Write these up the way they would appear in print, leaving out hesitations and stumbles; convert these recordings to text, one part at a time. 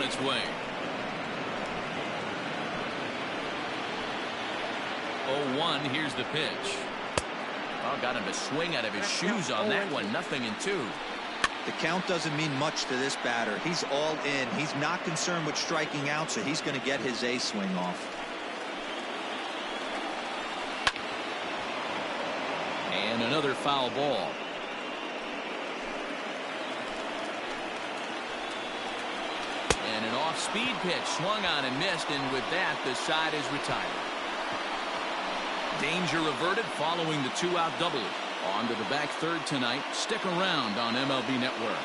its way. 0-1. Here's the pitch. Oh, got him to swing out of his shoes on that one. 0-2. The count doesn't mean much to this batter. He's all in. He's not concerned with striking out, so he's going to get his A swing off. And another foul ball. And an off-speed pitch swung on and missed, and with that the side is retired. Danger averted following the 2-out double. On to the back third tonight. Stick around on MLB Network.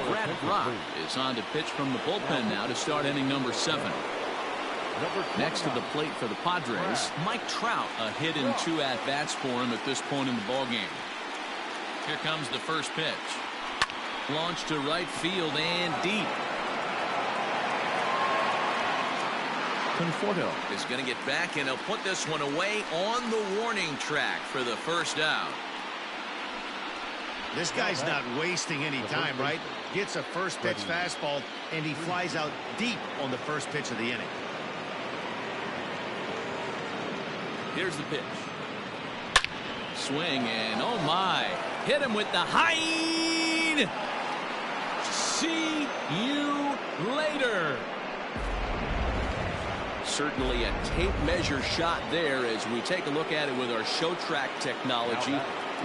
Brad Brach is on to pitch from the bullpen now to start inning number 7. Next to the plate for the Padres, Mike Trout, a hit in 2 at-bats for him at this point in the ballgame. Here comes the first pitch. Launched to right field and deep. Conforto is going to get back, and he'll put this one away on the warning track for the first out. This guy's not wasting any time, right? Gets a first pitch fastball, and he flies out deep on the first pitch of the inning. Here's the pitch. Swing, and oh my. Hit him with the high. See you later. Certainly a tape measure shot there as we take a look at it with our show track technology.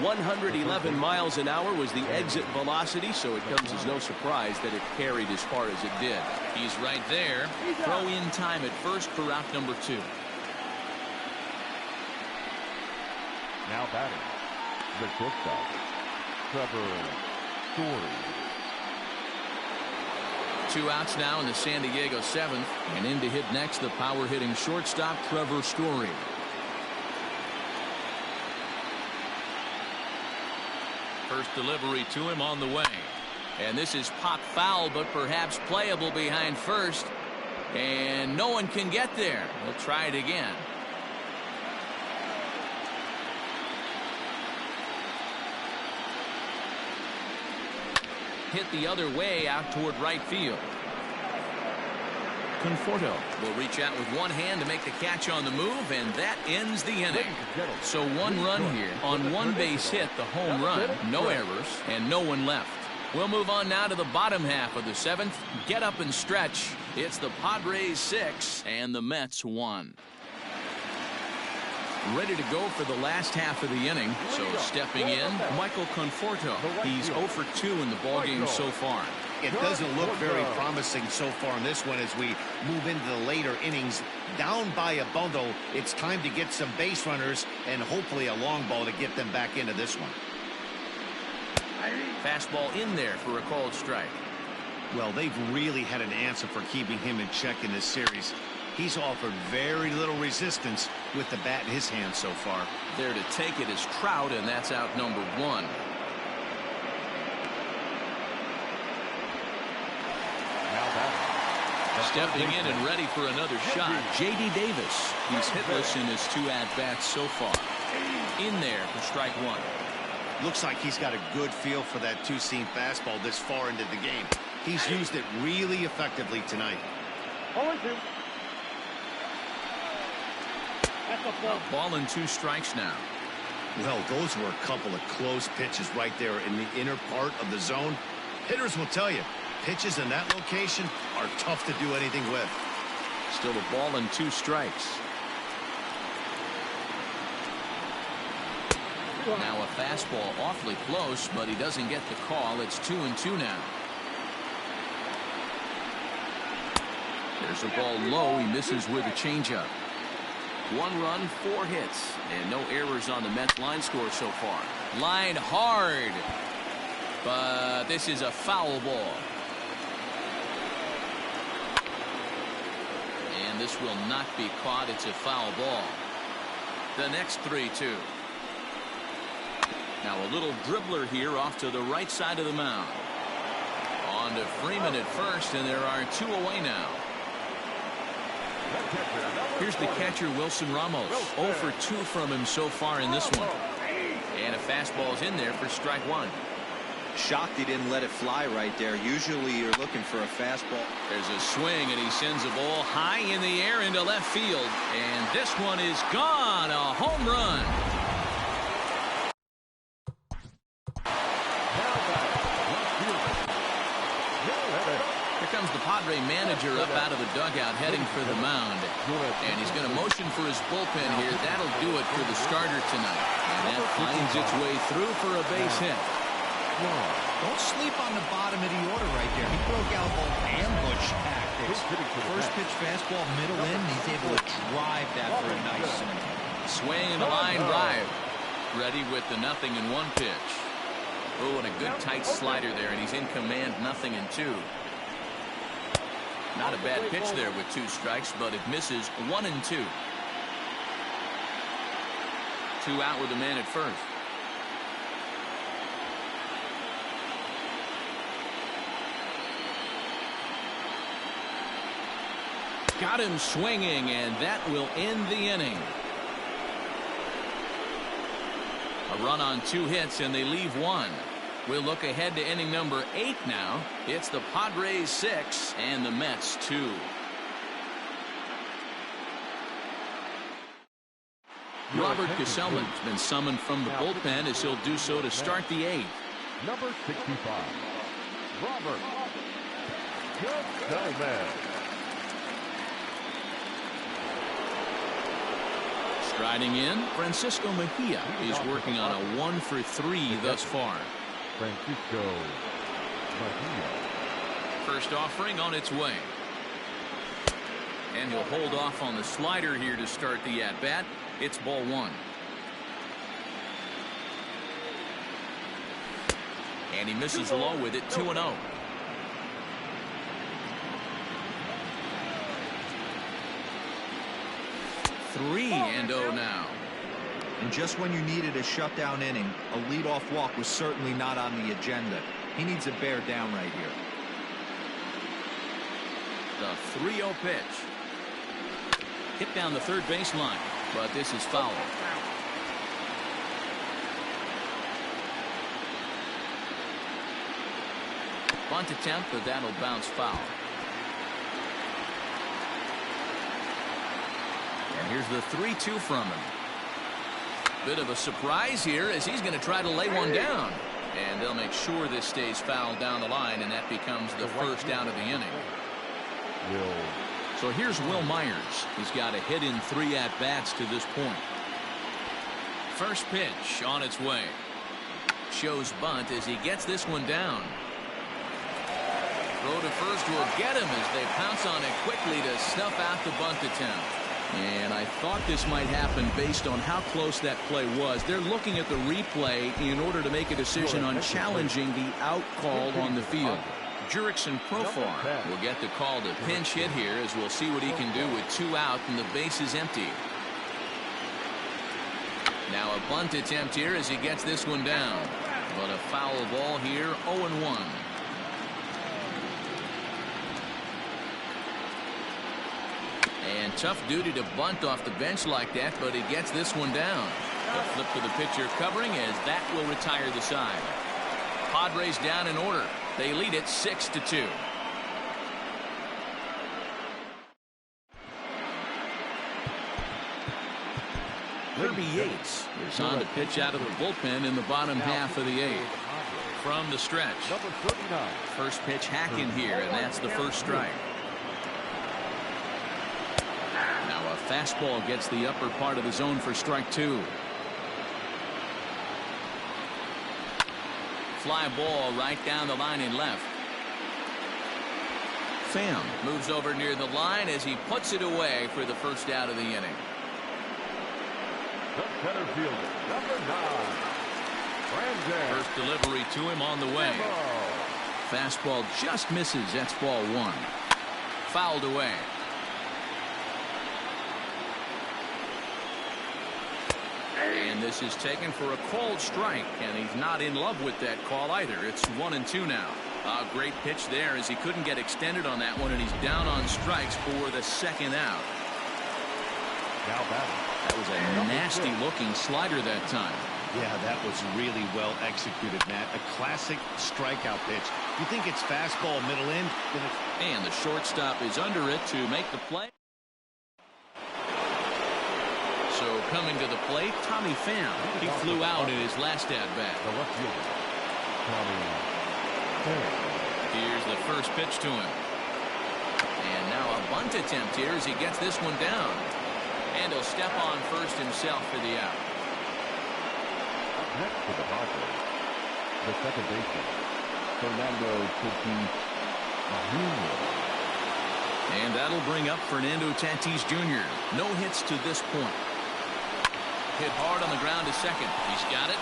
111 miles an hour was the exit velocity, so it comes as no surprise that it carried as far as it did. He's right there. Throw in time at first for out number 2. Now batting, the shortstop, Trevor Story. 2 outs now in the San Diego 7th, and in to hit next the power hitting shortstop Trevor Story. First delivery to him on the way, and this is pop foul, but perhaps playable behind first, and no one can get there. He'll try it again. Hit the other way out toward right field. Conforto will reach out with one hand to make the catch on the move, and that ends the inning. So 1 run here on 1 base hit, the home run, no errors, and no one left. We'll move on now to the bottom half of the 7th. Get up and stretch. It's the Padres 6 and the Mets 1. Ready to go for the last half of the inning. So stepping in, Michael Conforto. He's 0 for 2 in the ballgame so far. It doesn't look very promising so far in this one as we move into the later innings. Down by a bundle, it's time to get some base runners and hopefully a long ball to get them back into this one. Fastball in there for a called strike. Well, they've really had an answer for keeping him in check in this series. He's offered very little resistance with the bat in his hand so far. There to take it is Trout, and that's out number 1. Stepping in and ready for another shot, J.D. Davis. He's hitless in his 2 at-bats so far. In there for strike 1. Looks like he's got a good feel for that 2-seam fastball this far into the game. He's used it really effectively tonight. Ball and 2 strikes now. Well, those were a couple of close pitches right there in the inner part of the zone. Hitters will tell you, pitches in that location are tough to do anything with. Still a ball and 2 strikes. Now a fastball awfully close, but he doesn't get the call. It's 2-2 now. There's a ball low. He misses with a changeup. 1 run, 4 hits, and no errors on the Mets line score so far. Line hard, but this is a foul ball. And this will not be caught. It's a foul ball. The next 3-2. Now a little dribbler here off to the right side of the mound. On to Freeman at first, and there are 2 away now. Here's the catcher, Wilson Ramos. 0 for 2 from him so far in this one. And a fastball's in there for strike one. Shocked he didn't let it fly right there. Usually you're looking for a fastball. There's a swing, and he sends a ball high in the air into left field. And this one is gone. A home run. Here comes the Padre manager up out of the dugout heading for the mound. And he's going to motion for his bullpen here. That'll do it for the starter tonight. And that finds its way through for a base hit. Don't sleep on the bottom of the order right there. He broke out whole ambush tactics. First pitch fastball, middle in. He's able to drive that for a nice swing. Swing and a line drive. Ready with the 0-1 pitch. Oh, and a good tight slider there, and he's in command, 0-2. Not a bad pitch there with 2 strikes, but it misses 1-2. 2 out with a man at first. Got him swinging, and that will end the inning. A run on 2 hits, and they leave 1. We'll look ahead to inning number 8 now. It's the Padres 6 and the Mets 2. Robert Gsellman's been summoned from the bullpen as he'll do so to start the 8th. Number 65, Robert Gsellman. Striding in, Francisco Mejia is working on a 1-for-3 thus far. Francisco Mejia. First offering on its way. And he'll hold off on the slider here to start the at-bat. It's ball 1. And he misses low with it, 2-0. Three and 0 now. And just when you needed a shutdown inning, a leadoff walk was certainly not on the agenda. He needs a bear down right here. The 3-0 pitch. Hit down the third baseline, but this is foul. Bunt attempt, but that'll bounce foul. And here's the 3-2 from him. Bit of a surprise here as he's going to try to lay one down. And they'll make sure this stays foul down the line, and that becomes the first out of the inning. So here's Will Myers. He's got a hit in 3 at-bats to this point. First pitch on its way. Shows bunt as he gets this one down. Throw to first will get him as they pounce on it quickly to snuff out the bunt attempt. And I thought this might happen based on how close that play was. They're looking at the replay in order to make a decision on challenging the out call on the field. Jurickson Profar will get the call to pinch hit here as we'll see what he can do with 2 out and the base is empty. Now a bunt attempt here as he gets this one down. But a foul ball here, 0-1. And tough duty to bunt off the bench like that, but he gets this one down. The flip to the pitcher covering as that will retire the side. Padres down in order. They lead it 6-2. Kirby Yates is on to pitch out of the bullpen in the bottom half of the 8th. From the stretch. First pitch hacking here, and that's the first strike. Now a fastball gets the upper part of the zone for strike 2. Fly ball right down the line in left. Pham moves over near the line as he puts it away for the first out of the inning. The center fielder, number 9, Brandon. First delivery to him on the way. Fastball just misses. That's ball 1. Fouled away. And this is taken for a called strike, and he's not in love with that call either. It's 1-2 now. A great pitch there as he couldn't get extended on that one, and he's down on strikes for the second out. Now batting. That was a nasty looking slider that time. Yeah, that was really well executed, Matt. A classic strikeout pitch. You think it's fastball middle in? And the shortstop is under it to make the play. So coming to the plate, Tommy Pham. He flew out in his last at-bat. Here's the first pitch to him. And now a bunt attempt here as he gets this one down. And he'll step on first himself for the out. Next to the Padres, the second baseman, Fernando Tatis Jr. And that'll bring up Fernando Tatis Jr. No hits to this point. Hit hard on the ground to second. He's got it.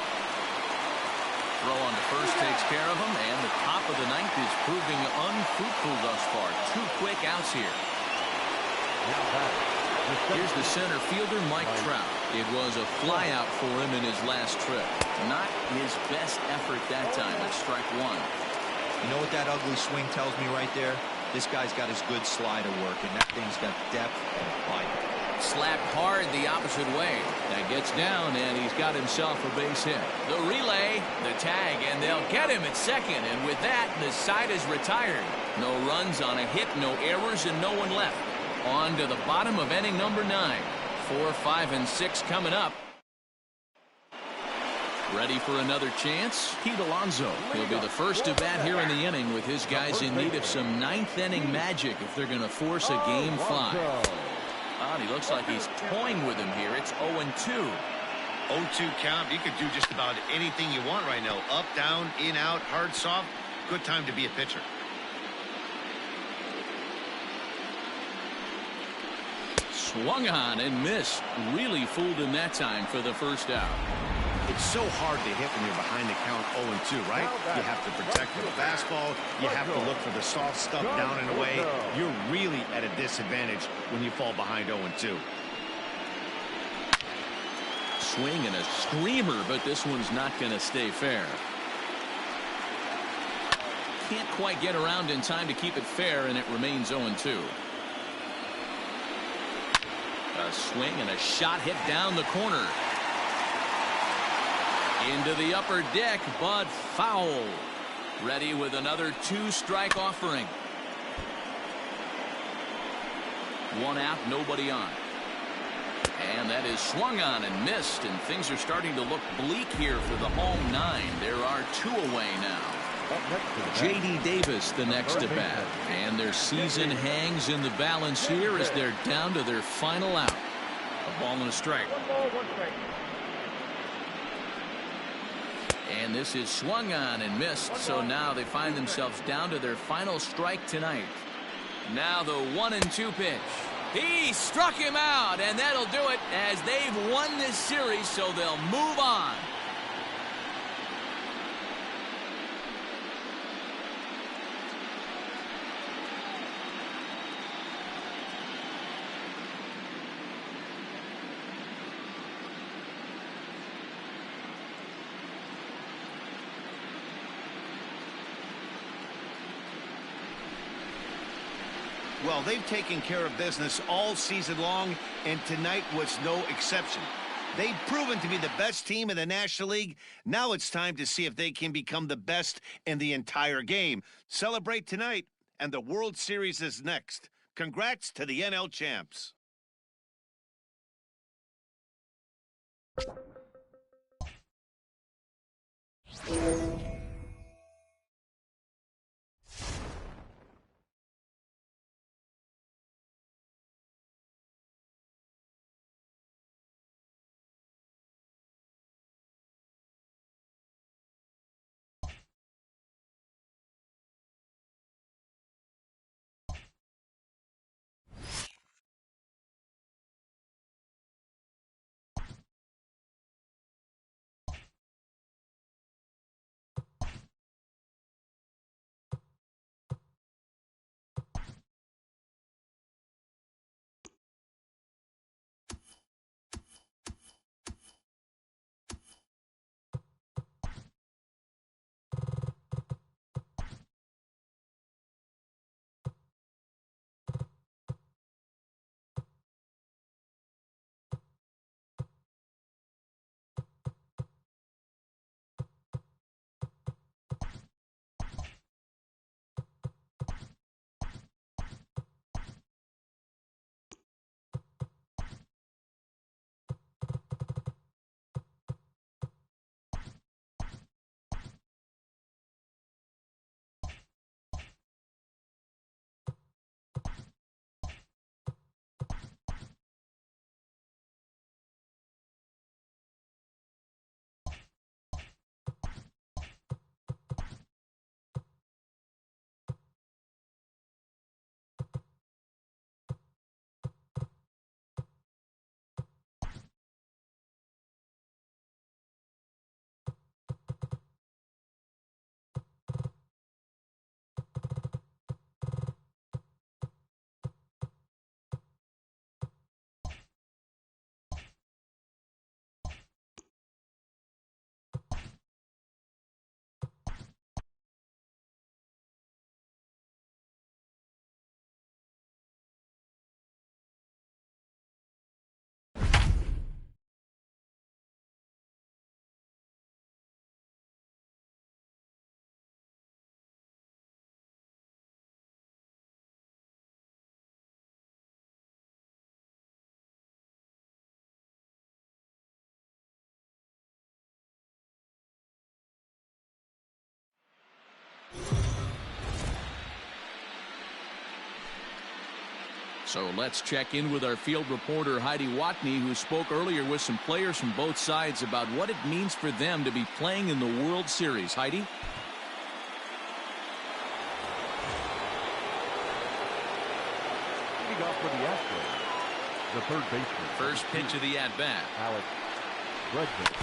Throw on to first takes care of him, and the top of the ninth is proving unfruitful thus far. 2 quick outs here. Now back. Here's the center fielder, Mike Trout. It was a flyout for him in his last trip. Not his best effort that time. It's strike one. You know what that ugly swing tells me right there? This guy's got his good slider working. That thing's got depth and bite. Slapped hard the opposite way. That gets down, and he's got himself a base hit. The relay, the tag, and they'll get him at second. And with that, the side is retired. No runs on a hit, no errors, and no one left. On to the bottom of inning number 9. 4, 5, and 6 coming up. Ready for another chance? Pete Alonso. He'll be the first to bat here in the inning with his guys in need of some 9th inning magic if they're going to force a game 5. And he looks like he's toying with him here. It's 0-2. 0-2 count. You could do just about anything you want right now. Up, down, in, out, hard, soft. Good time to be a pitcher. Swung on and missed. Really fooled him that time for the first out. It's so hard to hit when you're behind the count 0-2, right? You have to protect the fastball. You have to look for the soft stuff down and away. You're really at a disadvantage when you fall behind 0-2. Swing and a screamer, but this one's not going to stay fair. Can't quite get around in time to keep it fair, and it remains 0-2. A swing and a shot hit down the corner. Into the upper deck, but foul. Ready with another 2-strike offering. 1 out, nobody on. And that is swung on and missed, and things are starting to look bleak here for the home 9. There are 2 away now. J.D. Davis the next to bat, and their season hangs in the balance here as they're down to their final out. A ball and a strike. And this is swung on and missed, so now they find themselves down to their final strike tonight. Now the 1-2 pitch. He struck him out, and that'll do it as they've won this series, so they'll move on. Well, they've taken care of business all season long, and tonight was no exception. They've proven to be the best team in the National League. Now it's time to see if they can become the best in the entire game. Celebrate tonight, and the World Series is next. Congrats to the NL champs. So let's check in with our field reporter Heidi Watney, who spoke earlier with some players from both sides about what it means for them to be playing in the World Series. Heidi? Leading off for the Astros, the third baseman. First pitch of the at-bat. Alex Bregman.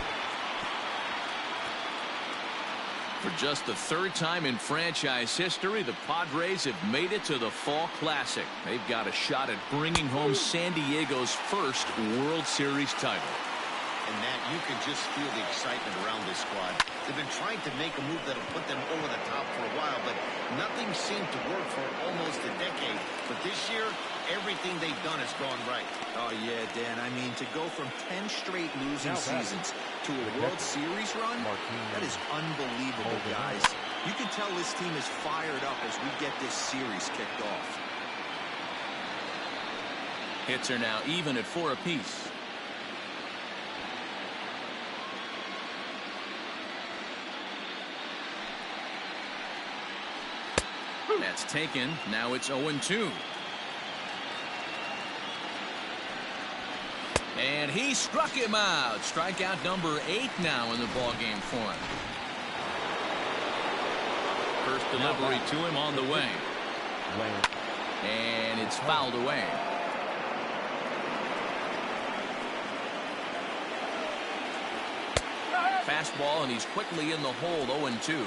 For just the third time in franchise history, the Padres have made it to the Fall Classic. They've got a shot at bringing home San Diego's first World Series title. And Matt, you can just feel the excitement around this squad. They've been trying to make a move that'll put them over the top for a while, but nothing seemed to work for almost a decade. But this year, everything they've done has gone right. Oh, yeah, Dan. I mean, to go from 10 straight losing seasons to a World Series run, that is unbelievable, guys. You can tell this team is fired up as we get this series kicked off. Hits are now even at 4 apiece. That's taken. Now it's 0-2. And he struck him out. Strikeout number 8 now in the ballgame for him. First delivery to him on the way. And it's fouled away. Fastball, and he's quickly in the hole. 0-2.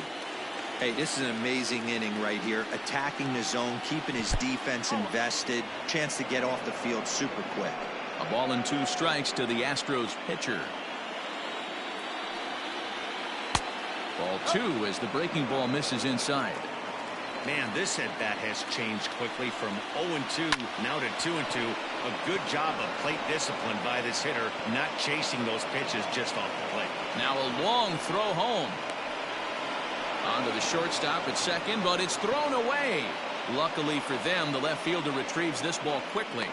Hey, this is an amazing inning right here. Attacking the zone, keeping his defense invested. Chance to get off the field super quick. A ball and 2 strikes to the Astros pitcher. Ball 2 as the breaking ball misses inside. Man, this at-bat has changed quickly from 0-2 now to 2-2. A good job of plate discipline by this hitter, not chasing those pitches just off the plate. Now a long throw home. Onto the shortstop at second, but it's thrown away. Luckily for them, the left fielder retrieves this ball quickly.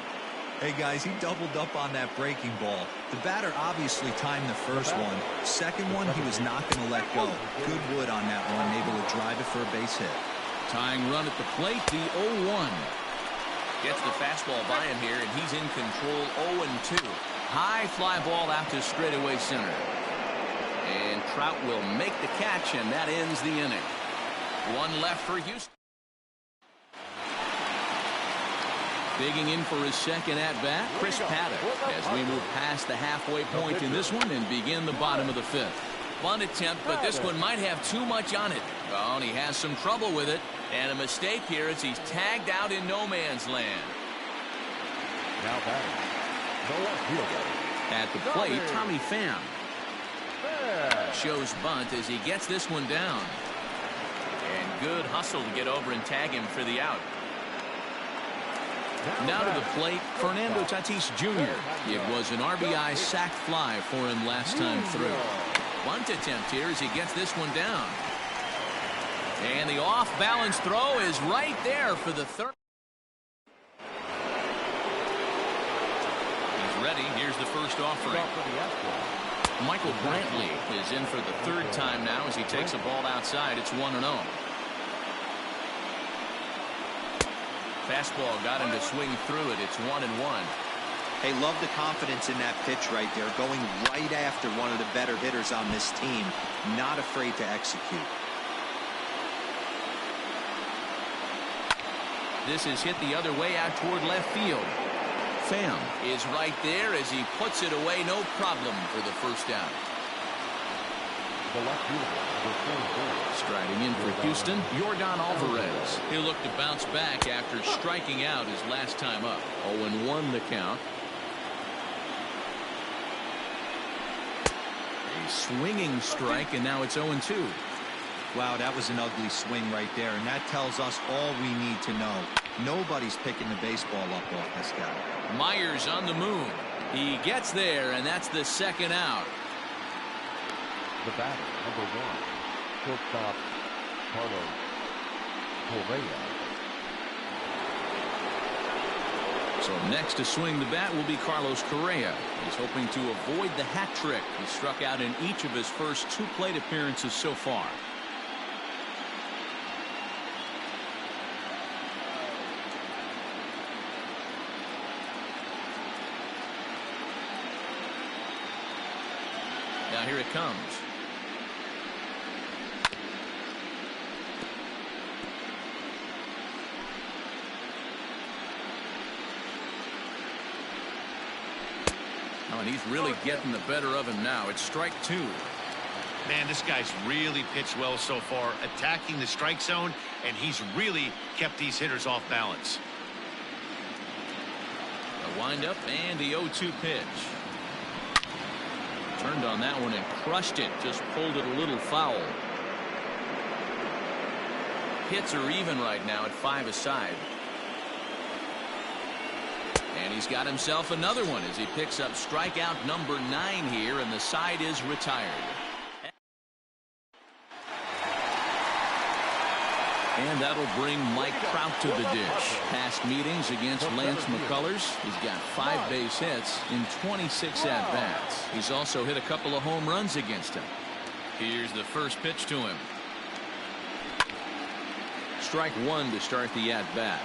Hey, guys, he doubled up on that breaking ball. The batter obviously timed the first one. Second one, he was not going to let go. Good wood on that one, able to drive it for a base hit. Tying run at the plate, the 0-1. Gets the fastball by him here, and he's in control. 0-2. High fly ball out to straightaway center. And Trout will make the catch, and that ends the inning. One left for Houston. Digging in for his second at-bat, Chris Paddock, as we move past the halfway point in this one and begin the bottom of the 5th. Bunt attempt, but this one might have too much on it. Oh, and he has some trouble with it. And a mistake here as he's tagged out in no man's land. Now batting, the left fielder. At the plate, Tommy Pham. Shows bunt as he gets this one down. And good hustle to get over and tag him for the out. Now to the plate, Fernando Tatis Jr. It was an RBI sac fly for him last time through. Bunt attempt here as he gets this one down. And the off-balance throw is right there for the third. He's ready. Here's the first offering. Michael Brantley is in for the third time now as he takes a ball outside. It's 1-0. Fastball got him to swing through it. It's 1-1. Hey, love the confidence in that pitch right there. Going right after one of the better hitters on this team. Not afraid to execute. This is hit the other way out toward left field. Pham is right there as he puts it away. No problem for the first out. The left fielder, striding in for Houston, Yordan Alvarez. He'll look to bounce back after striking out his last time up. 0-1 the count. A swinging strike, and now it's 0-2. Wow, that was an ugly swing right there, and that tells us all we need to know. Nobody's picking the baseball up off this guy. Myers on the move. He gets there, and that's the second out. The batter, number 1, shortstop Carlos Correa. So next to swing the bat will be Carlos Correa. He's hoping to avoid the hat trick. He struck out in each of his first 2 plate appearances so far. Now here it comes. Oh, and he's really getting the better of him now. It's strike 2. Man, this guy's really pitched well so far, attacking the strike zone, and he's really kept these hitters off balance. A windup and the 0-2 pitch. Turned on that one and crushed it. Just pulled it a little foul. Hits are even right now at 5 aside. And he's got himself another one as he picks up strikeout number 9 here, and the side is retired. And that'll bring Mike Trout to the dish. Past meetings against Lance McCullers, he's got 5 base hits in 26 at-bats. He's also hit a couple of home runs against him. Here's the first pitch to him. Strike 1 to start the at-bat.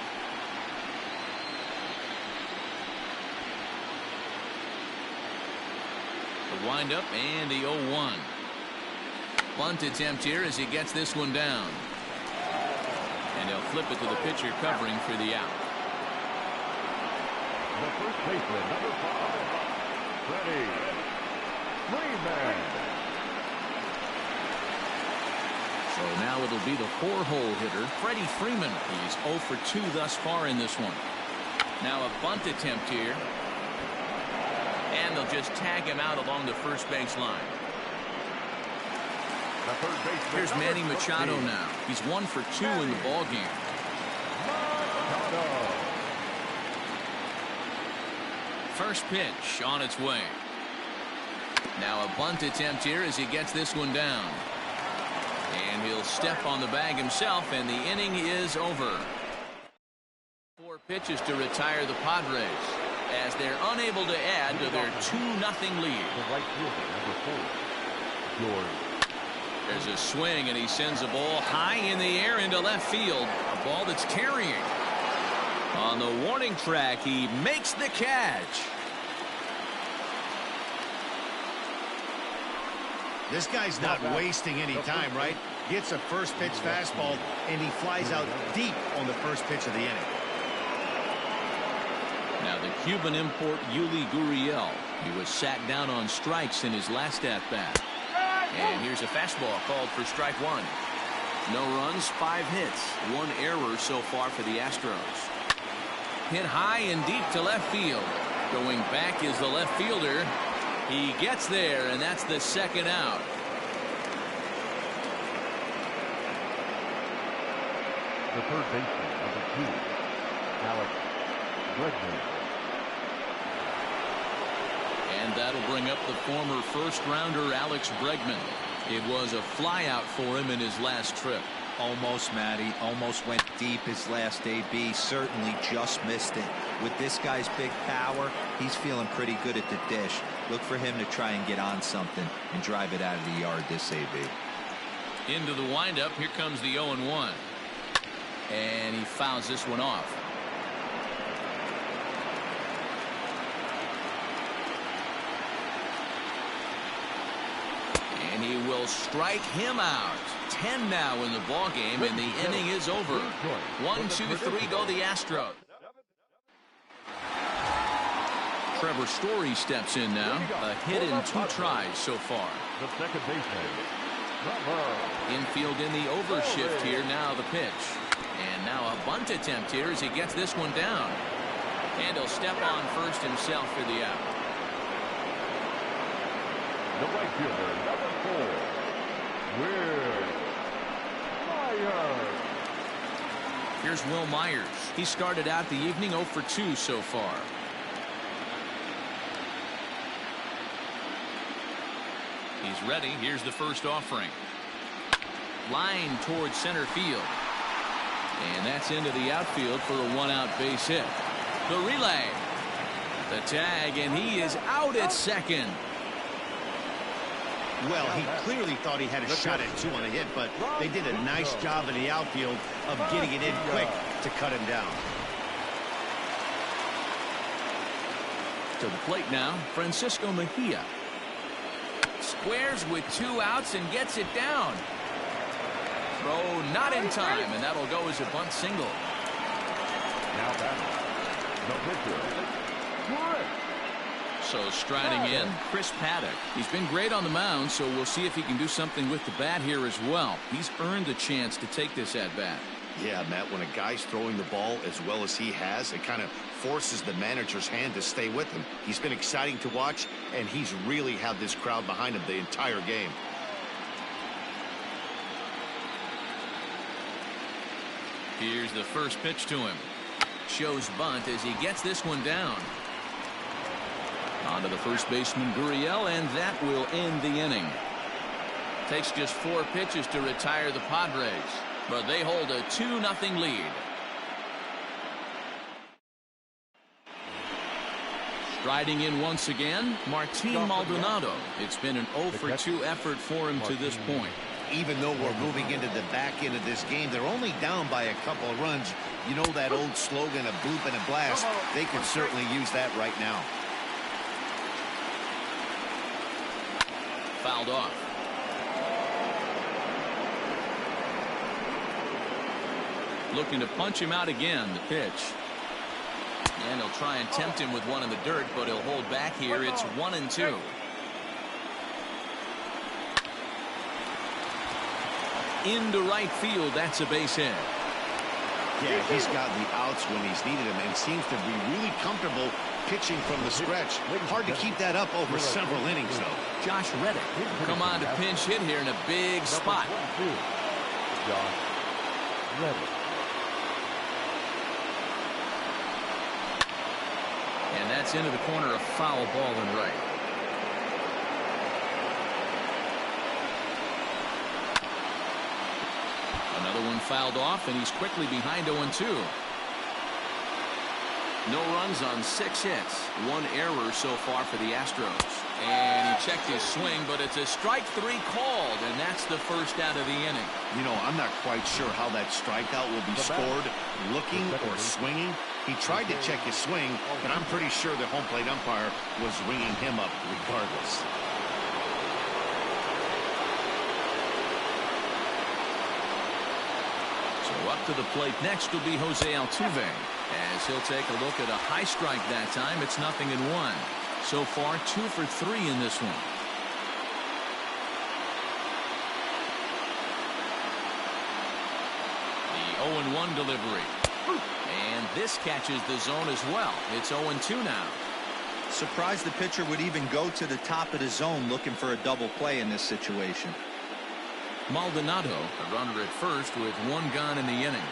The windup and the 0-1. Bunt attempt here as he gets this one down. And he'll flip it to the pitcher covering for the out. The first baseman, number 5, Freddie Freeman. So now it'll be the 4-hole hitter, Freddie Freeman. He's 0 for 2 thus far in this one. Now a bunt attempt here. And they'll just tag him out along the first base line. Here's Manny Machado now. He's 1 for 2 in the ball game. First pitch on its way. Now a bunt attempt here as he gets this one down. And he'll step on the bag himself, and the inning is over. 4 pitches to retire the Padres as they're unable to add to their 2-0 lead. The right fielder, number 4, George. There's a swing, and he sends a ball high in the air into left field. A ball that's carrying. On the warning track, he makes the catch. This guy's not wasting any time, right? Gets a first pitch fastball, and he flies out deep on the first pitch of the inning. Now the Cuban import Yuli Gurriel. He was sat down on strikes in his last at-bat. And here's a fastball called for strike 1. No runs, 5 hits, 1 error so far for the Astros. Hit high and deep to left field. Going back is the left fielder. He gets there, and that's the second out. The third baseman, number 2, Alex Bregman. And that'll bring up the former first-rounder Alex Bregman. It was a flyout for him in his last trip. Almost, Matty. Almost went deep his last AB. Certainly just missed it. With this guy's big power, he's feeling pretty good at the dish. Look for him to try and get on something and drive it out of the yard this AB. Into the windup. Here comes the 0-1. And he fouls this one off. And he will strike him out. 10 now in the ball game, and the inning is over. 1, 2, 3 go the Astros. Trevor Story steps in now. A hit in 2 tries so far. The second baseman, Infield in the overshift here. Now the pitch. And now a bunt attempt here as he gets this one down. And he'll step on first himself for the out. the right fielder, number 4, Will Myers. Here's Will Myers. He started out the evening 0 for 2 so far. He's ready. Here's the first offering. Line towards center field. And that's into the outfield for a 1-out base hit. The relay. The tag, and he is out at second. Well, he clearly thought he had a shot at 2 on a hit, but they did a nice job in the outfield of getting it in quick to cut him down. To the plate now, Francisco Mejia. squares with 2 outs and gets it down. Throw not in time, and that'll go as a bunt single. Now batting, the pitcher, Chris. So striding in, Chris Paddock. He's been great on the mound, so we'll see if he can do something with the bat here as well. He's earned a chance to take this at bat. Yeah, Matt, when a guy's throwing the ball as well as he has, it kind of forces the manager's hand to stay with him. He's been exciting to watch, and he's really had this crowd behind him the entire game. Here's the first pitch to him. Shows bunt as he gets this one down. On to the first baseman, Gurriel, and that will end the inning. Takes just 4 pitches to retire the Padres, but they hold a 2-0 lead. Striding in once again, Martin Maldonado. It's been an 0-for-2 effort for him to this point. Even though we're moving into the back end of this game, they're only down by a couple of runs. You know that old slogan, a bloop and a blast. They could certainly use that right now. Fouled off. Looking to punch him out again, the pitch. And he'll try and tempt him with one in the dirt, but he'll hold back here. It's 1-2. Into right field, that's a base hit. Yeah, he's got the outs when he's needed him and seems to be really comfortable pitching from the stretch. Hard to keep that up over several innings, though. Josh Reddick come on to pinch hit here in a big spot. Josh Reddick. And that's into the corner, a foul ball and right. Another one fouled off, and he's quickly behind 0-2. No runs on 6 hits. 1 error so far for the Astros. And he checked his swing, but it's a strike 3 called, and that's the first out of the inning. You know, I'm not quite sure how that strikeout will be scored, looking or swinging. He tried to check his swing, but I'm pretty sure the home plate umpire was ringing him up regardless. So up to the plate next will be Jose Altuve, as he'll take a look at a high strike that time. It's 0-1. So far 2 for 3 in this one. The 0-1 delivery. And this catches the zone as well. It's 0-2 now. Surprised the pitcher would even go to the top of the zone looking for a double play in this situation. Maldonado, a runner at first with 1 gone in the inning.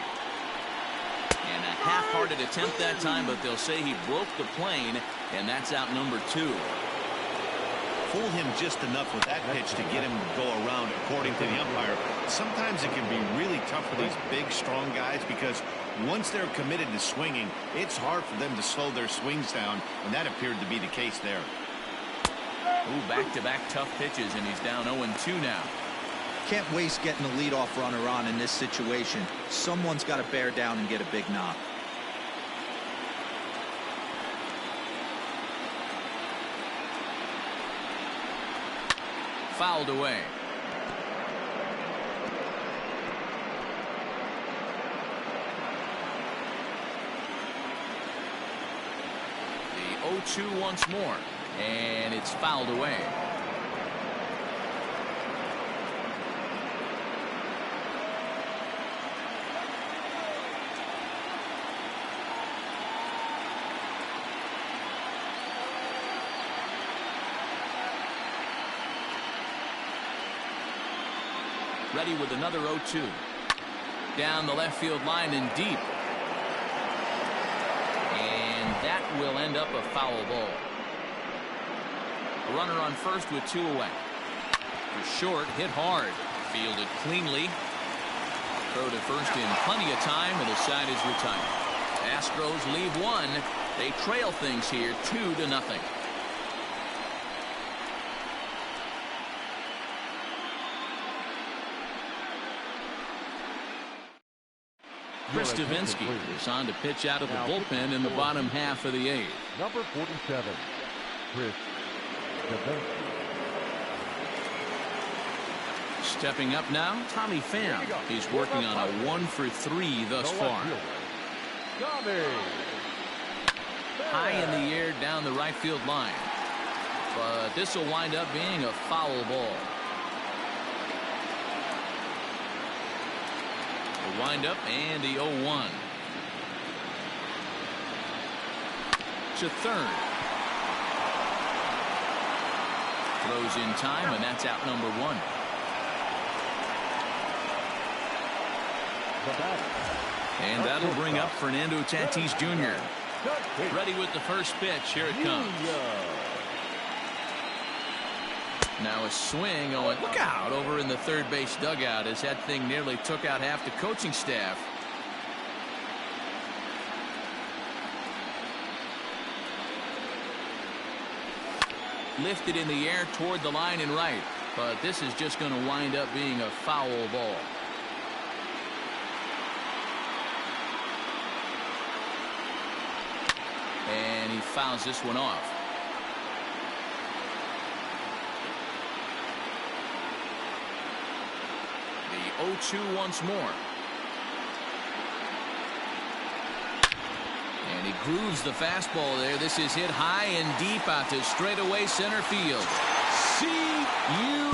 And a half-hearted attempt that time, but they'll say he broke the plane, and that's out number 2. Fooled him just enough with that pitch to get him to go around, according to the umpire. Sometimes it can be really tough for these big, strong guys because once they're committed to swinging, it's hard for them to slow their swings down, and that appeared to be the case there. Ooh, back-to-back tough pitches, and he's down 0-2 now. Can't waste getting the leadoff runner on in this situation. Someone's got to bear down and get a big knock. Fouled away. The 0-2 once more, and it's fouled away. Ready with another 0-2. Down the left field line and deep. And that will end up a foul ball. Runner on first with 2 away. For short, hit hard. Fielded cleanly. Throw to first in plenty of time, and the side is retired. Astros leave 1. They trail things here 2-0. Chris Davinsky is on to pitch out of the bullpen in the bottom half of the 8th. Number 47, Chris Davinsky. Stepping up now, Tommy Pham. He's working on a 1-for-3 thus far. High in the air down the right field line. But this will wind up being a foul ball. The wind-up and the 0-1. To third. Throws in time, and that's out number 1. And that'll bring up Fernando Tatis Jr. Ready with the first pitch. Here it comes. Now a swing. Oh, and look out over in the third base dugout as that thing nearly took out half the coaching staff. Lifted in the air toward the line and right. But this is just going to wind up being a foul ball. And he fouls this one off. The 0-2 once more. And he grooves the fastball there. This is hit high and deep out to straightaway center field. See you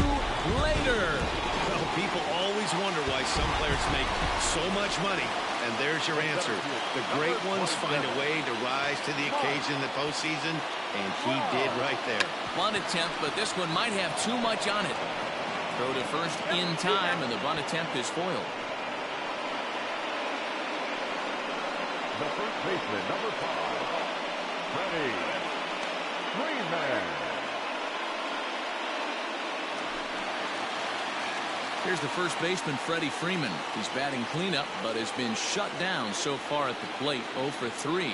later. Well, people always wonder why some players make so much money. And there's your answer. The great ones find a way to rise to the occasion in the postseason, and he did right there. Bunt attempt, but this one might have too much on it. Throw to first in time, and the bunt attempt is foiled. The first baseman, number 5, Freddie Freeman. Here's the first baseman, Freddie Freeman. He's batting cleanup, but has been shut down so far at the plate. 0-for-3.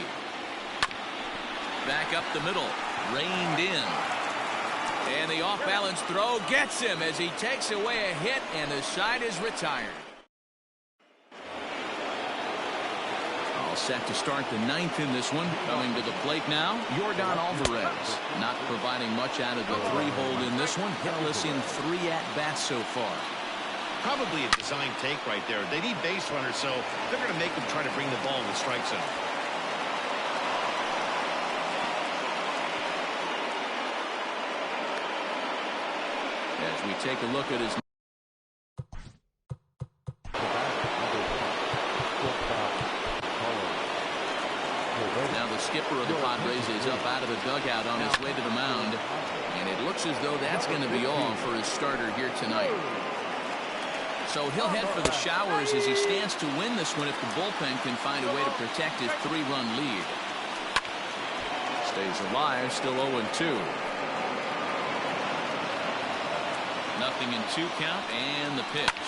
Back up the middle. Reined in. And the off-balance throw gets him as he takes away a hit, and the side is retired. All set to start the 9th in this one. Coming to the plate now, Yordan Alvarez. Not providing much out of the 3-hole in this one. Hitless in 3 at-bats so far. Probably a design take right there. They need base runners, so they're going to make them try to bring the ball in the strike zone. As we take a look at his... Now the skipper of the Padres is up out of the dugout on his way to the mound. And it looks as though that's going to be all for his starter here tonight. So he'll head for the showers as he stands to win this one if the bullpen can find a way to protect his 3-run lead. Stays alive, still 0-2. Nothing in 2 count, and the pitch.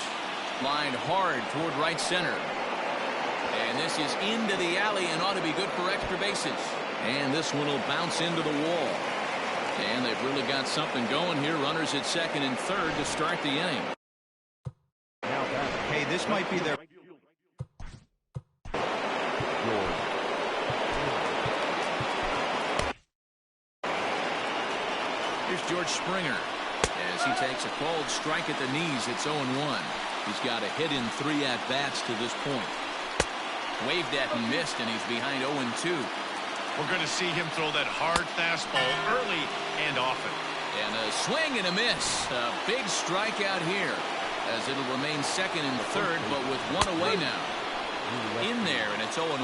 Lined hard toward right center. And this is into the alley and ought to be good for extra bases. And this one will bounce into the wall. And they've really got something going here. Runners at second and third to start the inning. Hey, this might be their... Here's George Springer. As he takes a cold strike at the knees, it's 0-1. He's got a hit in 3 at-bats to this point. Waved at and missed, and he's behind 0-2. We're going to see him throw that hard fastball early and often. And a swing and a miss. A big strikeout here, as it'll remain second and third, but with 1 away now. In there, and it's 0-1.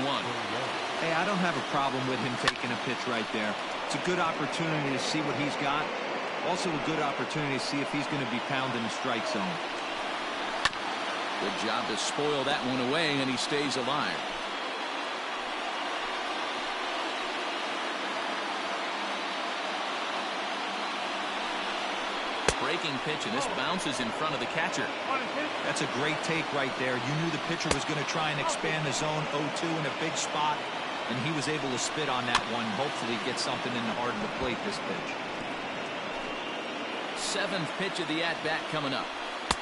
Hey, I don't have a problem with him taking a pitch right there. It's a good opportunity to see what he's got. Also a good opportunity to see if he's going to be pounding the strike zone. Good job to spoil that one away, and he stays alive. Breaking pitch, and this bounces in front of the catcher. That's a great take right there. You knew the pitcher was going to try and expand the zone. 0-2 in a big spot, and he was able to spit on that one. Hopefully get something in the heart of the plate this pitch. 7th pitch of the at-bat coming up.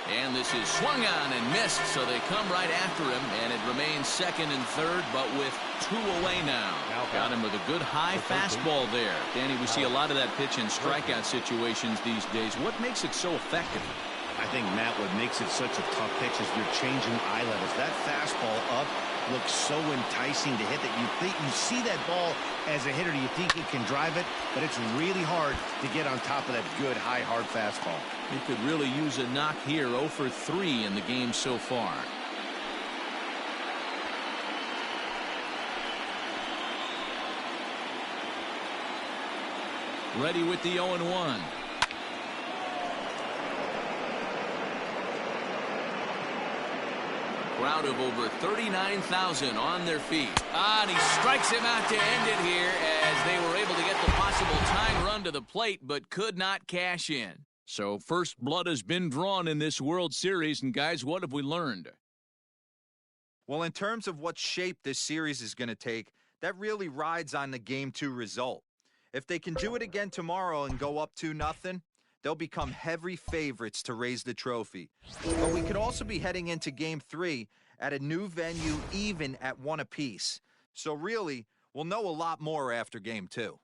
And this is swung on and missed, so they come right after him, and it remains second and third, but with 2 away now. Got him with a good high fastball there. Danny, we see a lot of that pitch in strikeout situations these days. What makes it so effective? I think, Matt, what makes it such a tough pitch is you're changing eye levels. That fastball up looks so enticing to hit that you see that ball as a hitter, you think you can drive it, but it's really hard to get on top of that good, high, hard fastball. He could really use a knock here. 0 for 3 in the game so far. Ready with the 0-1. Crowd of over 39,000 on their feet. And he strikes him out to end it here as they were able to get the possible tying run to the plate but could not cash in. So first blood has been drawn in this World Series. And guys, what have we learned? Well, in terms of what shape this series is going to take, that really rides on the Game 2 result. If they can do it again tomorrow and go up 2-0, they'll become heavy favorites to raise the trophy. But we could also be heading into Game 3 at a new venue, even at 1 apiece. So really, we'll know a lot more after Game 2.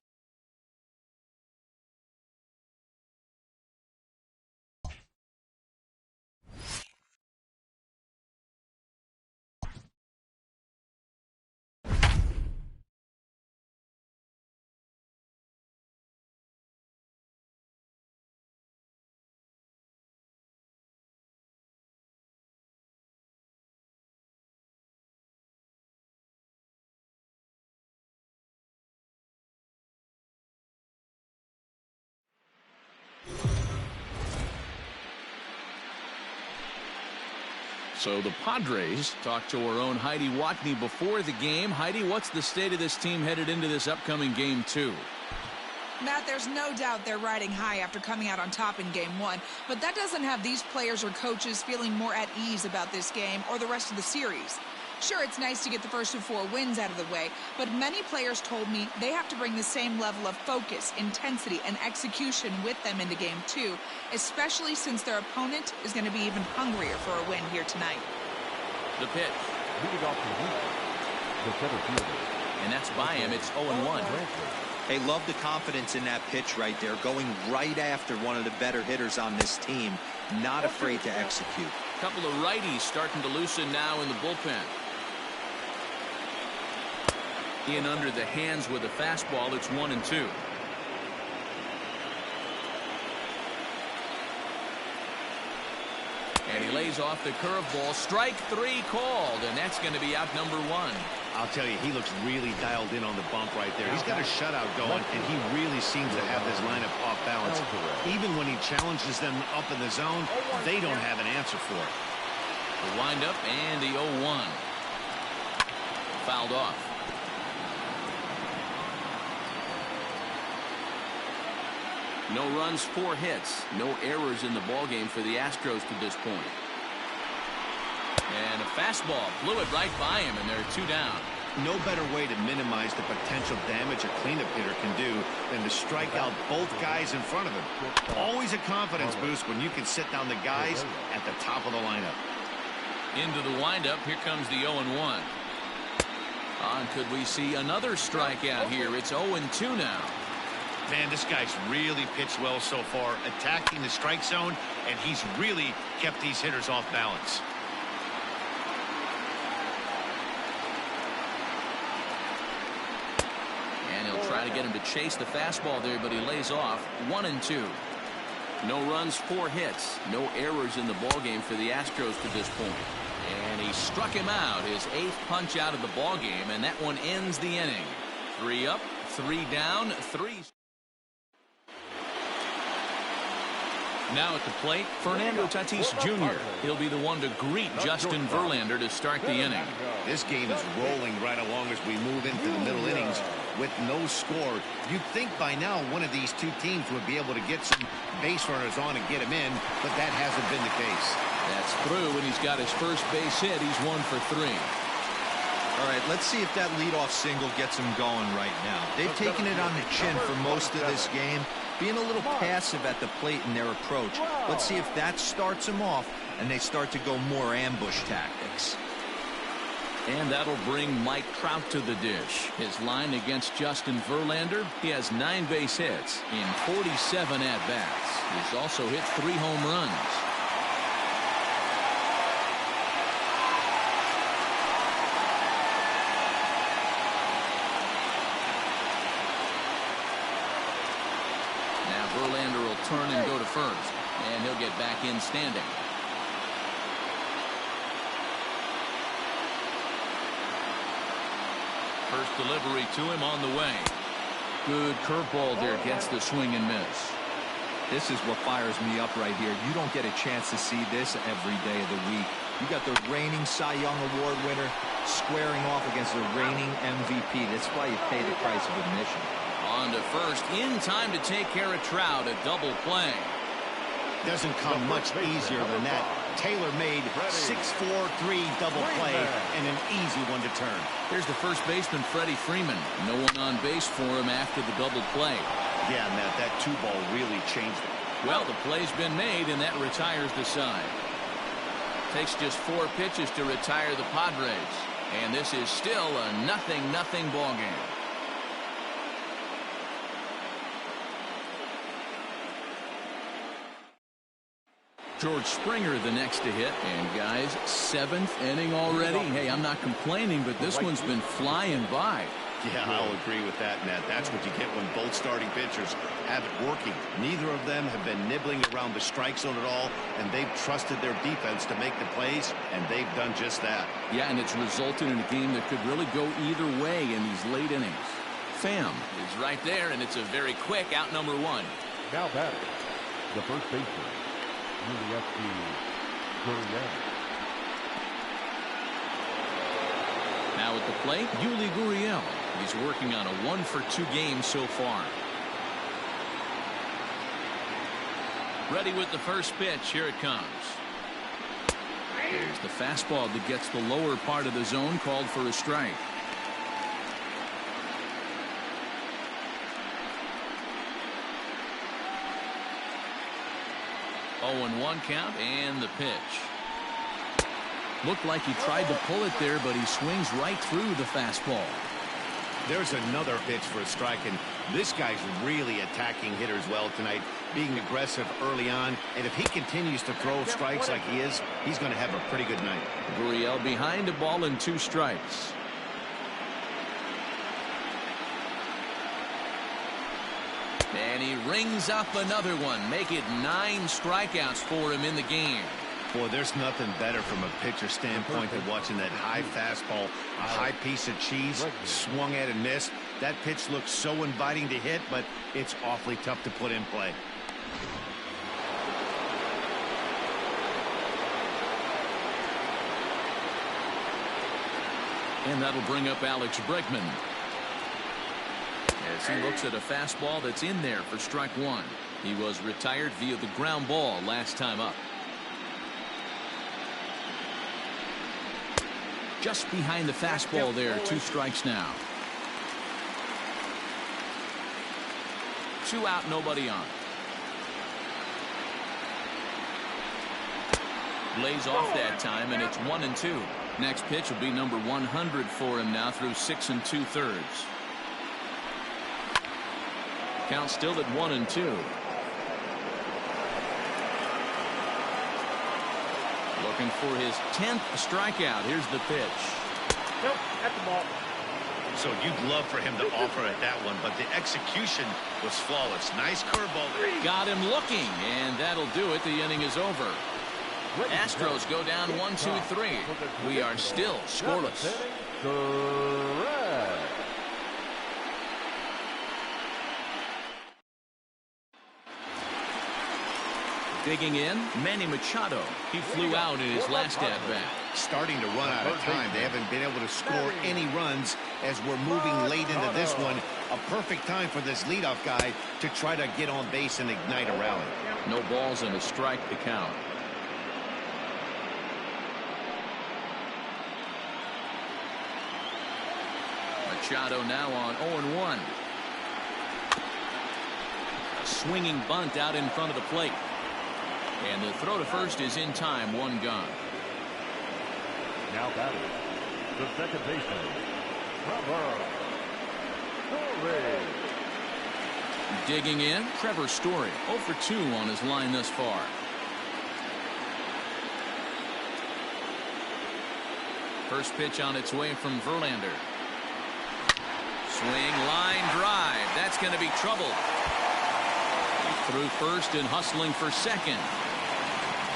So the Padres talked to our own Heidi Watney before the game. Heidi, what's the state of this team headed into this upcoming Game 2? Matt, there's no doubt they're riding high after coming out on top in Game 1, but that doesn't have these players or coaches feeling more at ease about this game or the rest of the series. Sure, it's nice to get the first of 4 wins out of the way, but many players told me they have to bring the same level of focus, intensity, and execution with them into Game 2, especially since their opponent is going to be even hungrier for a win here tonight. The pitch. Leading off the center fielder. And that's by him. It's 0-1. Hey, love the confidence in that pitch right there, going right after one of the better hitters on this team, not afraid to execute. A couple of righties starting to loosen now in the bullpen. In under the hands with a fastball. It's 1-2. And he lays off the curveball. Strike 3 called, and that's going to be out number 1. I'll tell you, he looks really dialed in on the bump right there. He's got a shutout going, and he really seems to have this lineup off balance. Even when he challenges them up in the zone, they don't have an answer for it. The windup and the 0-1. Fouled off. No runs, 4 hits. No errors in the ballgame for the Astros to this point. And a fastball blew it right by him, and they're 2 down. No better way to minimize the potential damage a cleanup hitter can do than to strike out both guys in front of him. Always a confidence boost when you can sit down the guys at the top of the lineup. Into the windup. Here comes the 0-1. And could we see another strikeout here? It's 0-2 now. Man, this guy's really pitched well so far, attacking the strike zone, and he's really kept these hitters off balance. And he'll try to get him to chase the fastball there, but he lays off. 1-2. No runs, 4 hits. No errors in the ballgame for the Astros to this point. And he struck him out, his 8th punch out of the ballgame, and that one ends the inning. 3 up, 3 down, 3. Now at the plate, Fernando Tatis Jr. He'll be the one to greet Justin Verlander to start the inning. This game is rolling right along as we move into the middle innings with no score. You'd think by now one of these 2 teams would be able to get some base runners on and get him in, but that hasn't been the case. That's through, and he's got his first base hit. He's 1 for 3. All right, let's see if that leadoff single gets them going right now. They've taken it on the chin for most of this game, being a little passive at the plate in their approach. Let's see if that starts them off and they start to go more ambush tactics. And that'll bring Mike Trout to the dish. His line against Justin Verlander, he has 9 base hits in 47 at-bats. He's also hit 3 home runs. turn and go to first. And he'll get back in standing. First delivery to him on the way. Good curveball there. Gets the swing and miss. This is what fires me up right here. You don't get a chance to see this every day of the week. You got the reigning Cy Young Award winner squaring off against the reigning MVP. That's why you pay the price of admission. On to first, in time to take care of Trout. A double play. Doesn't come much easier than that. Taylor made 6-4-3 double play and an easy one to turn. Here's the first baseman, Freddie Freeman. No one on base for him after the double play. Yeah, Matt, that 2-ball really changed it. Well, the play's been made, and that retires the side. Takes just 4 pitches to retire the Padres. And this is still a 0-0 ball game. George Springer the next to hit. And guys, 7th inning already. Hey, I'm not complaining, but this one's been flying by. Yeah, I'll agree with that, Matt. That's what you get when both starting pitchers have it working. Neither of them have been nibbling around the strike zone at all, and they've trusted their defense to make the plays, and they've done just that. Yeah, and it's resulted in a game that could really go either way in these late innings. Pham is right there, and it's a very quick out number 1. Now batting, the first baseman, Yuli Gurriel. Now at the plate, Yuli Gurriel. He's working on a 1-for-2 game so far. Ready with the first pitch. Here it comes. There's the fastball that gets the lower part of the zone, called for a strike. Oh, 0-1 count, and the pitch. Looked like he tried to pull it there, but he swings right through the fastball. There's another pitch for a strike, and this guy's really attacking hitters well tonight, being aggressive early on, and if he continues to throw strikes like he is, he's going to have a pretty good night. Gurriel behind a ball and 2 strikes. And he rings up another one. Make it 9 strikeouts for him in the game. Boy, there's nothing better from a pitcher standpoint than watching that high fastball, a high piece of cheese, swung at and missed. That pitch looks so inviting to hit, but it's awfully tough to put in play. And that'll bring up Alex Bregman. As he looks at a fastball that's in there for strike 1. He was retired via the ground ball last time up. Just behind the fastball there. 2 strikes now. 2 out, nobody on. Lays off that time, and it's 1-2. Next pitch will be number 100 for him now through 6 2/3. Count still at 1-2. Looking for his 10th strikeout. Here's the pitch. Nope, at the ball. So you'd love for him to offer at that one, but the execution was flawless. Nice curveball. Got him looking, and that'll do it. The inning is over. Astros go down 1-2-3. We are still scoreless. Correct. Digging in, Manny Machado. He flew out in his last at-bat. Starting to run out of time. They haven't been able to score any runs as we're moving late into this one. A perfect time for this leadoff guy to try to get on base and ignite a rally. No balls and a strike to count. Machado now on 0-1. A swinging bunt out in front of the plate. And the throw to first is in time. 1 gone. Now batting, the second baseman, Trevor Story. Digging in, Trevor Story. 0 for 2 on his line thus far. First pitch on its way from Verlander. Swing, line drive. That's going to be trouble. Through first and hustling for second.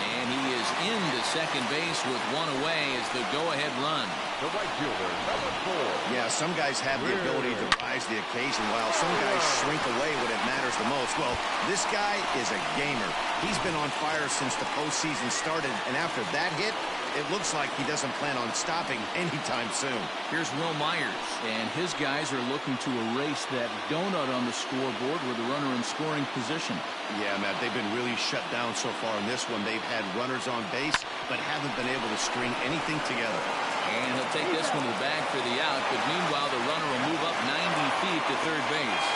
And he is into second base with one away as the go-ahead run. The right fielder, number 4. Yeah, some guys have the ability to rise the occasion while some guys shrink away when it matters the most. Well, this guy is a gamer. He's been on fire since the postseason started, and after that hit, it looks like he doesn't plan on stopping anytime soon. Here's Will Myers, and his guys are looking to erase that donut on the scoreboard with a runner in scoring position. Yeah, Matt, they've been really shut down so far in this one. They've had runners on base, but haven't been able to string anything together. And he'll take this one to the bag for the out, but meanwhile the runner will move up 90 feet to third base.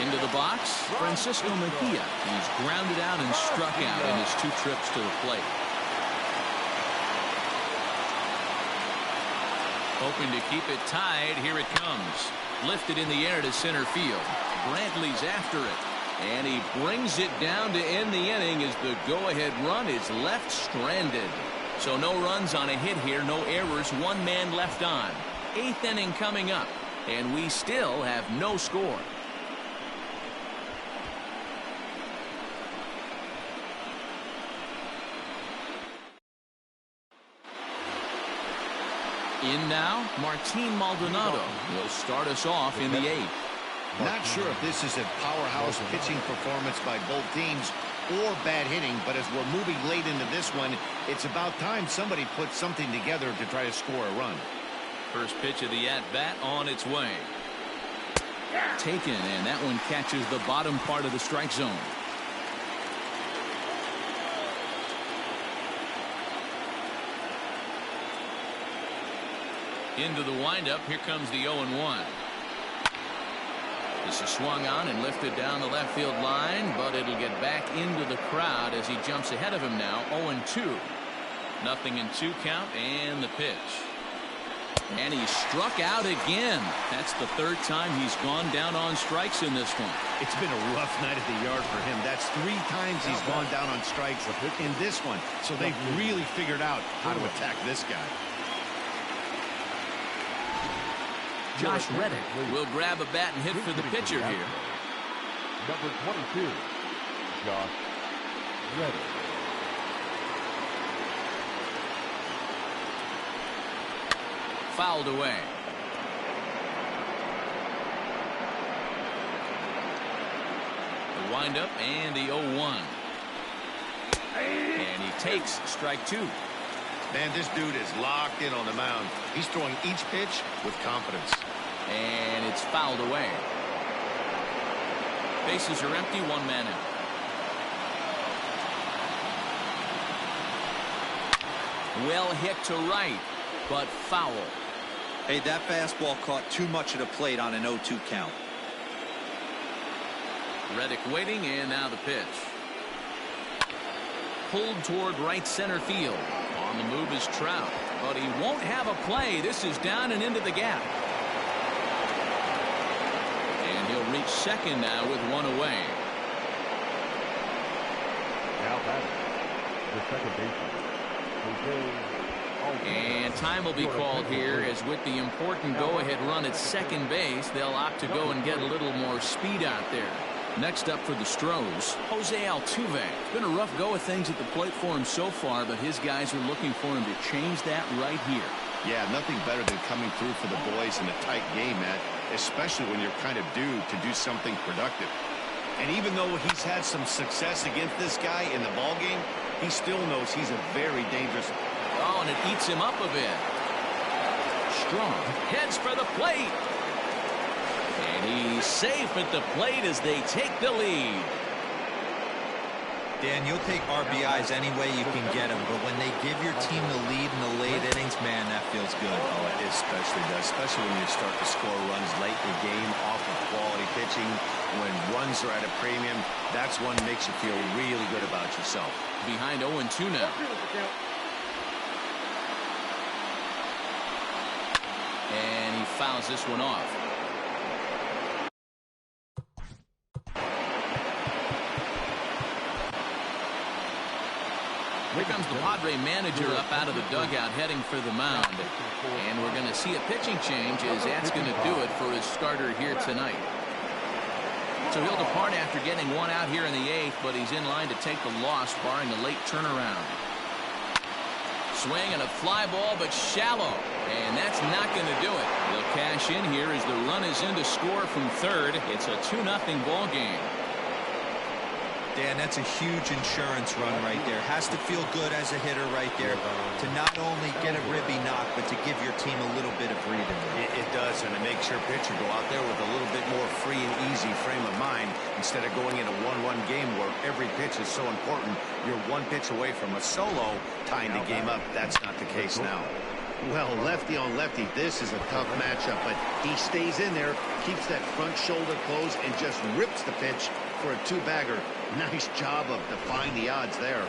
Into the box, Francisco Mejia. He's grounded out and struck out in his 2 trips to the plate. Hoping to keep it tied, here it comes. Lifted in the air to center field. Brantley's after it. And he brings it down to end the inning as the go-ahead run is left stranded. So no runs on a hit here, no errors, 1 man left on. 8th inning coming up, and we still have no score. In now, Martin Maldonado will start us off in the 8th. Not sure if this is a powerhouse pitching performance by both teams or bad hitting, but as we're moving late into this one, it's about time somebody puts something together to try to score a run. First pitch of the at-bat on its way. Taken, and that one catches the bottom part of the strike zone. Into the windup, here comes the 0-1. This is swung on and lifted down the left field line, but it'll get back into the crowd as he jumps ahead of him now. 0-2. Nothing in 2 count, and the pitch. And he struck out again. That's the 3rd time he's gone down on strikes in this one. It's been a rough night at the yard for him. That's 3 times he's gone down on strikes in this one. So they've really figured out how to attack this guy. Josh Reddick will grab a bat and hit for the pitcher here. Number 22, Josh Reddick. Fouled away. The windup and the 0-1. And he takes strike 2. Man, this dude is locked in on the mound. He's throwing each pitch with confidence. And it's fouled away. Bases are empty, 1 man out. Well hit to right, but foul. Hey, that fastball caught too much of the plate on an 0-2 count. Reddick waiting, and now the pitch. Pulled toward right center field. On the move is Trout, but he won't have a play. This is down and into the gap. And he'll reach second now with 1 away. Now batting, the second baseman, Jose. And time will be called here as with the important go-ahead run at second base, they'll opt to go and get a little more speed out there. Next up for the Stros, Jose Altuve. It's been a rough go of things at the plate for him so far, but his guys are looking for him to change that right here. Yeah, nothing better than coming through for the boys in a tight game, Matt, especially when you're kind of due to do something productive. And even though he's had some success against this guy in the ball game, he still knows he's a very dangerous. Oh, and it eats him up a bit. Strong heads for the plate. And he's safe at the plate as they take the lead. Dan, you'll take RBIs any way you can get them, but when they give your team the lead in the late innings, man, that feels good. Oh, it especially does, especially when you start to score runs late in the game off of quality pitching. When runs are at a premium, that's one that makes you feel really good about yourself. Behind 0-2 now. And he fouls this one off. Here comes the Padre manager up out of the dugout heading for the mound. And we're going to see a pitching change as that's going to do it for his starter here tonight. So he'll depart after getting one out here in the 8th, but he's in line to take the loss barring a late turnaround. Swing and a fly ball, but shallow. And that's not going to do it. They'll cash in here as the run is in to score from third. It's a 2-0 ball game. Dan, that's a huge insurance run right there. Has to feel good as a hitter right there to not only get a ribby knock, but to give your team a little bit of breathing room. It does, and it makes your pitcher go out there with a little bit more free and easy frame of mind instead of going in a one-run game where every pitch is so important. You're one pitch away from a solo tying the game up. That's not the case now. Well, lefty on lefty, this is a tough matchup, but he stays in there, keeps that front shoulder closed, and just rips the pitch for a two-bagger. Nice job of defying the odds there.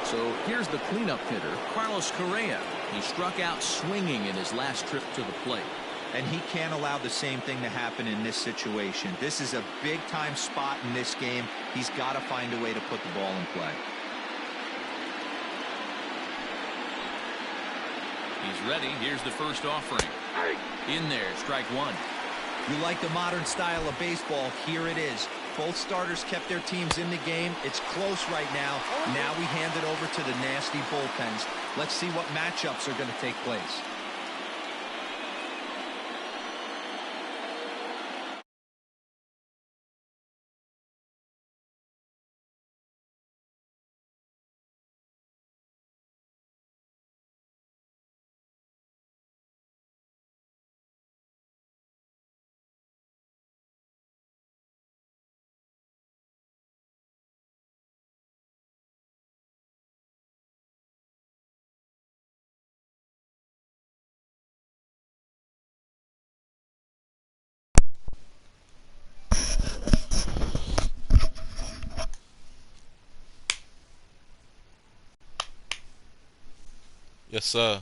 So here's the cleanup hitter, Carlos Correa. He struck out swinging in his last trip to the plate. And he can't allow the same thing to happen in this situation. This is a big-time spot in this game. He's got to find a way to put the ball in play. He's ready. Here's the first offering. In there, strike one. You like the modern style of baseball. Here it is. Both starters kept their teams in the game. It's close right now. Now we hand it over to the nasty bullpens. Let's see what matchups are going to take place. Yes, sir.